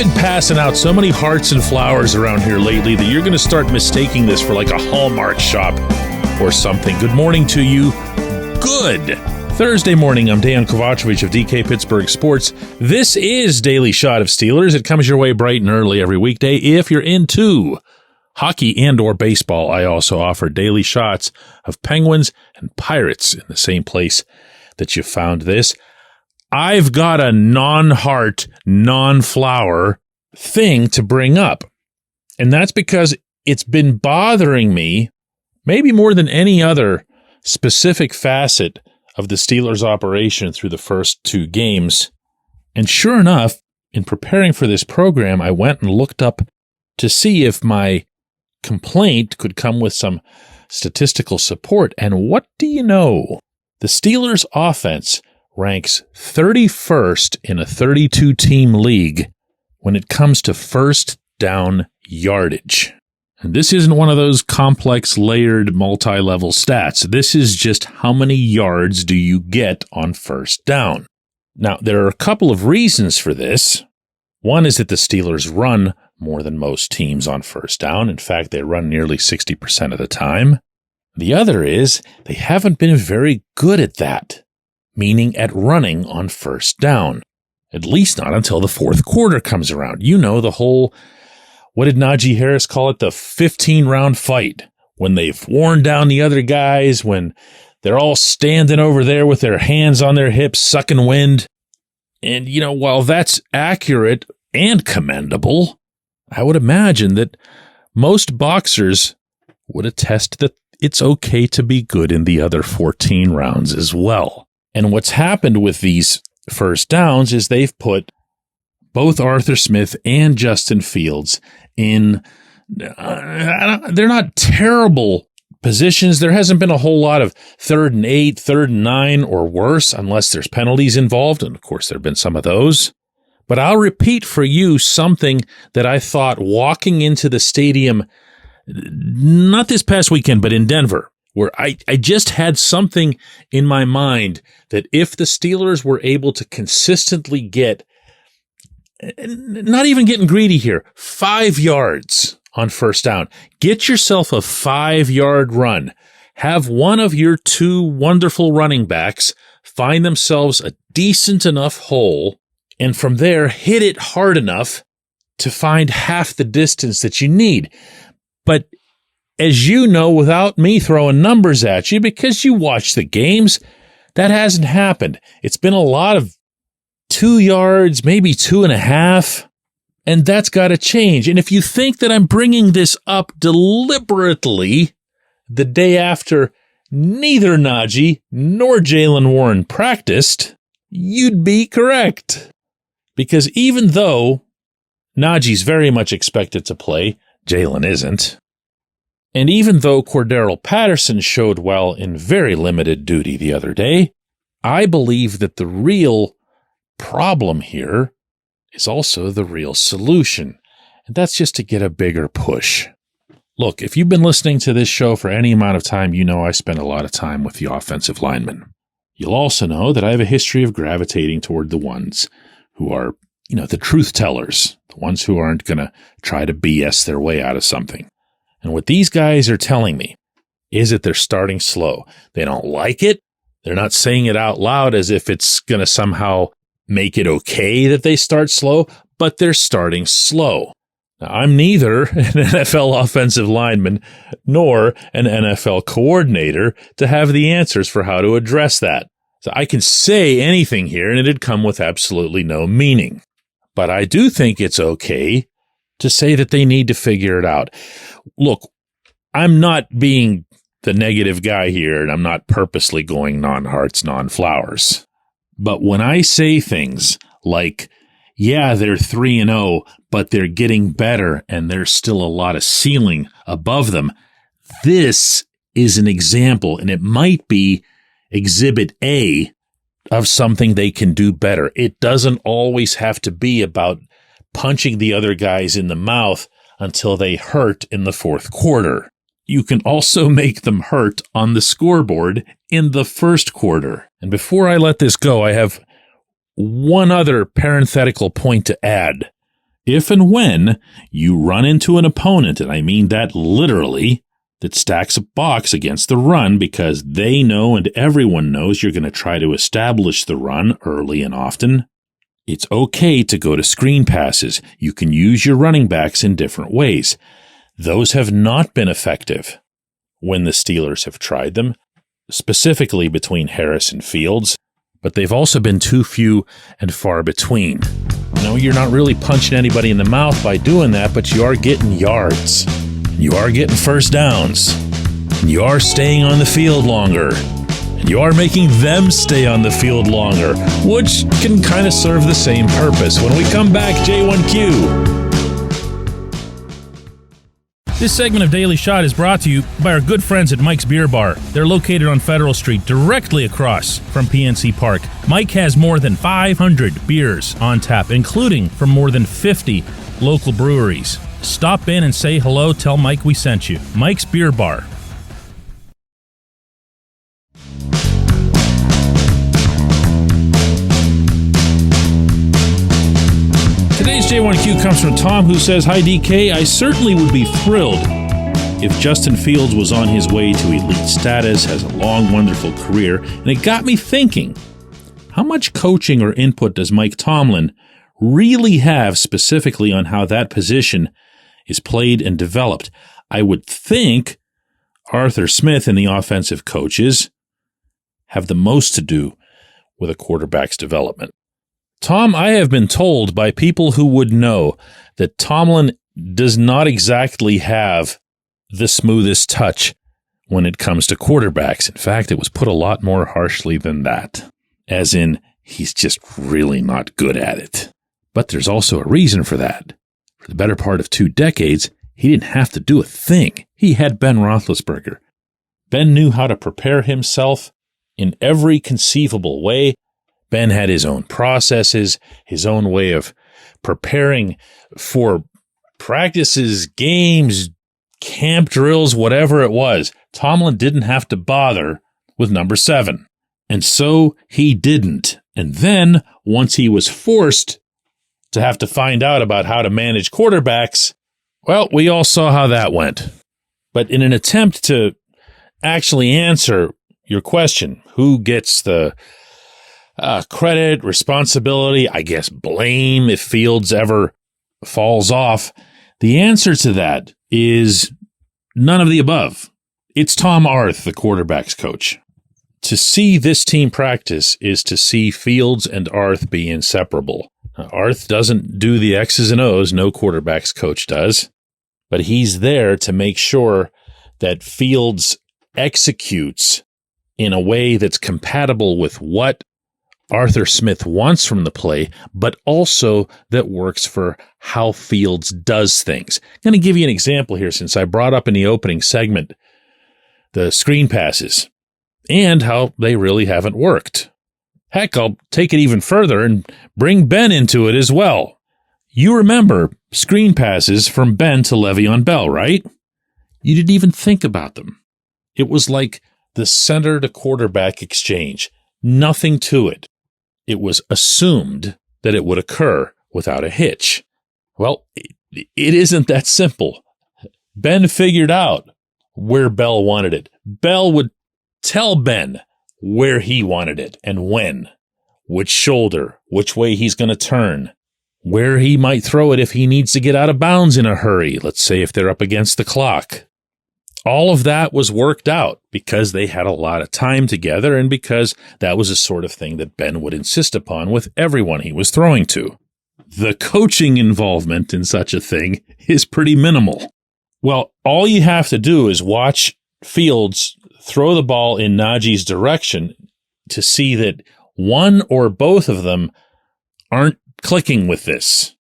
been passing out so many hearts and flowers around here lately that you're going to start mistaking this for like a Hallmark shop or something. Good morning to you. Good Thursday morning. I'm Dejan Kovacevic of DK Pittsburgh Sports. This is Daily Shot of Steelers. It comes your way bright and early every weekday. If you're into hockey and or baseball, I also offer daily shots of Penguins and Pirates in the same place that you found this. I've got a non-heart, non-flower thing to bring up. And that's because it's been bothering me, maybe more than any other specific facet of the Steelers' operation through the first two games. And sure enough, in preparing for this program, I went and looked up to see if my complaint could come with some statistical support. And what do you know? The Steelers' offense ranks 31st in a 32-team league when it comes to first down yardage. And this isn't one of those complex, layered, multi-level stats. This is just how many yards do you get on first down. Now, there are a couple of reasons for this. One is that the Steelers run more than most teams on first down. In fact, they run nearly 60% of the time. The other is they haven't been very good at that, meaning at running on first down, at least not until the fourth quarter comes around. You know, the whole, what did Najee Harris call it? The 15-round fight, when they've worn down the other guys, when they're all standing over there with their hands on their hips, sucking wind. And, you know, while that's accurate and commendable, I would imagine that most boxers would attest that it's okay to be good in the other 14 rounds as well. And what's happened with these first downs is they've put both Arthur Smith and Justin Fields in, they're not terrible positions. There hasn't been a whole lot of 3rd and 8, 3rd and 9 or worse, unless there's penalties involved. And of course, there have been some of those. But I'll repeat for you something that I thought walking into the stadium, not this past weekend, but in Denver, where I just had something in my mind that if the Steelers were able to consistently get, not even getting greedy here, 5 yards on first down, get yourself a 5-yard run, have one of your two wonderful running backs find themselves a decent enough hole, and from there hit it hard enough to find half the distance that you need. But as you know, without me throwing numbers at you, because you watch the games, that hasn't happened. It's been a lot of 2 yards, maybe 2.5, and that's got to change. And if you think that I'm bringing this up deliberately the day after neither Najee nor Jaylen Warren practiced, you'd be correct. Because even though Najee's very much expected to play, Jaylen isn't. And even though Cordero Patterson showed well in very limited duty the other day, I believe that the real problem here is also the real solution. And that's just to get a bigger push. Look, if you've been listening to this show for any amount of time, you know I spend a lot of time with the offensive linemen. You'll also know that I have a history of gravitating toward the ones who are, you know, the truth tellers, the ones who aren't going to try to BS their way out of something. And what these guys are telling me is that they're starting slow. They don't like it. They're not saying it out loud as if it's going to somehow make it okay that they start slow, but they're starting slow. Now, I'm neither an NFL offensive lineman nor an NFL coordinator to have the answers for how to address that. So I can say anything here and it'd come with absolutely no meaning. But I do think it's okay to say that they need to figure it out. Look, I'm not being the negative guy here, and I'm not purposely going non-hearts, non-flowers. But when I say things like, yeah, they're 3-0, but they're getting better, and there's still a lot of ceiling above them, this is an example, and it might be exhibit A of something they can do better. It doesn't always have to be about punching the other guys in the mouth until they hurt in the fourth quarter. You can also make them hurt on the scoreboard in the first quarter. And before I let this go, I have one other parenthetical point to add. If and when you run into an opponent, and I mean that literally, that stacks a box against the run because they know and everyone knows you're going to try to establish the run early and often, it's okay to go to screen passes. You can use your running backs in different ways. Those have not been effective when the Steelers have tried them, specifically between Harris and Fields, but they've also been too few and far between. No, you're not really punching anybody in the mouth by doing that, but you are getting yards. You are getting first downs. And you are staying on the field longer. And you are making them stay on the field longer, which can kind of serve the same purpose. When we come back, J1Q. This segment of Daily Shot is brought to you by our good friends at Mike's Beer Bar. They're located on Federal Street, directly across from PNC Park. Mike has more than 500 beers on tap, including from more than 50 local breweries. Stop in and say hello. Tell Mike we sent you. Mike's Beer Bar. Today's J1Q comes from Tom, who says, "Hi DK, I certainly would be thrilled if Justin Fields was on his way to elite status, has a long, wonderful career, and it got me thinking, how much coaching or input does Mike Tomlin really have specifically on how that position is played and developed? I would think Arthur Smith and the offensive coaches have the most to do with a quarterback's development." Tom, I have been told by people who would know that Tomlin does not exactly have the smoothest touch when it comes to quarterbacks. In fact, it was put a lot more harshly than that, as in he's just really not good at it. But there's also a reason for that. For the better part of 2 decades, he didn't have to do a thing. He had Ben Roethlisberger. Ben knew how to prepare himself in every conceivable way. Ben had his own processes, his own way of preparing for practices, games, camp drills, whatever it was. Tomlin didn't have to bother with number 7. And so he didn't. And then, once he was forced to have to find out about how to manage quarterbacks, well, we all saw how that went. But in an attempt to actually answer your question, who gets the credit, responsibility, I guess blame if Fields ever falls off, the answer to that is none of the above. It's Tom Arth, the quarterback's coach. To see this team practice is to see Fields and Arth be inseparable. Now, Arth doesn't do the X's and O's, no quarterback's coach does, but he's there to make sure that Fields executes in a way that's compatible with what Arthur Smith wants from the play, but also that works for how Fields does things. I'm going to give you an example here, since I brought up in the opening segment the screen passes and how they really haven't worked. Heck, I'll take it even further and bring Ben into it as well. You remember screen passes from Ben to Le'Veon Bell, right? You didn't even think about them. It was like the center to quarterback exchange. Nothing to it. It was assumed that it would occur without a hitch. Well, it isn't that simple. Ben figured out where Bell wanted it. Bell would tell Ben where he wanted it and when, which shoulder, which way he's going to turn, where he might throw it if he needs to get out of bounds in a hurry, let's say if they're up against the clock. All of that was worked out because they had a lot of time together and because that was the sort of thing that Ben would insist upon with everyone he was throwing to. The coaching involvement in such a thing is pretty minimal. Well, all you have to do is watch Fields throw the ball in Najee's direction to see that one or both of them aren't clicking with this.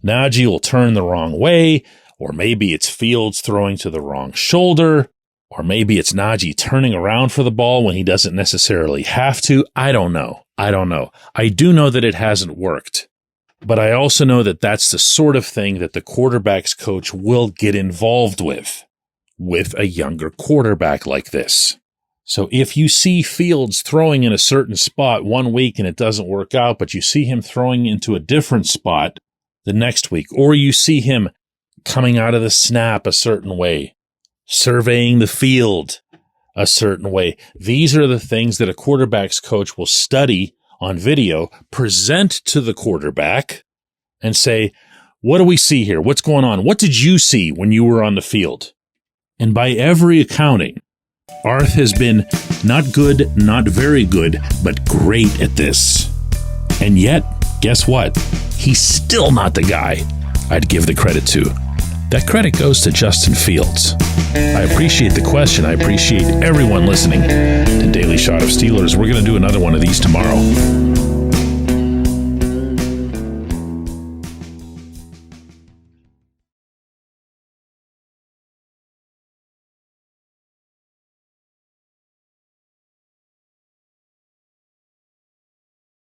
Najee will turn the wrong way, or maybe it's Fields throwing to the wrong shoulder, or maybe it's Najee turning around for the ball when he doesn't necessarily have to. I don't know. I do know that it hasn't worked. But I also know that that's the sort of thing that the quarterback's coach will get involved with a younger quarterback like this. So if you see Fields throwing in a certain spot one week and it doesn't work out, but you see him throwing into a different spot the next week, or you see him coming out of the snap a certain way, surveying the field a certain way. These are the things that a quarterback's coach will study on video, present to the quarterback, and say, what do we see here? What's going on? What did you see when you were on the field? And by every accounting, Arth has been not good, not very good, but great at this. And yet, guess what? He's still not the guy I'd give the credit to. That credit goes to Justin Fields. I appreciate the question. I appreciate everyone listening to Daily Shot of Steelers. We're going to do another one of these tomorrow.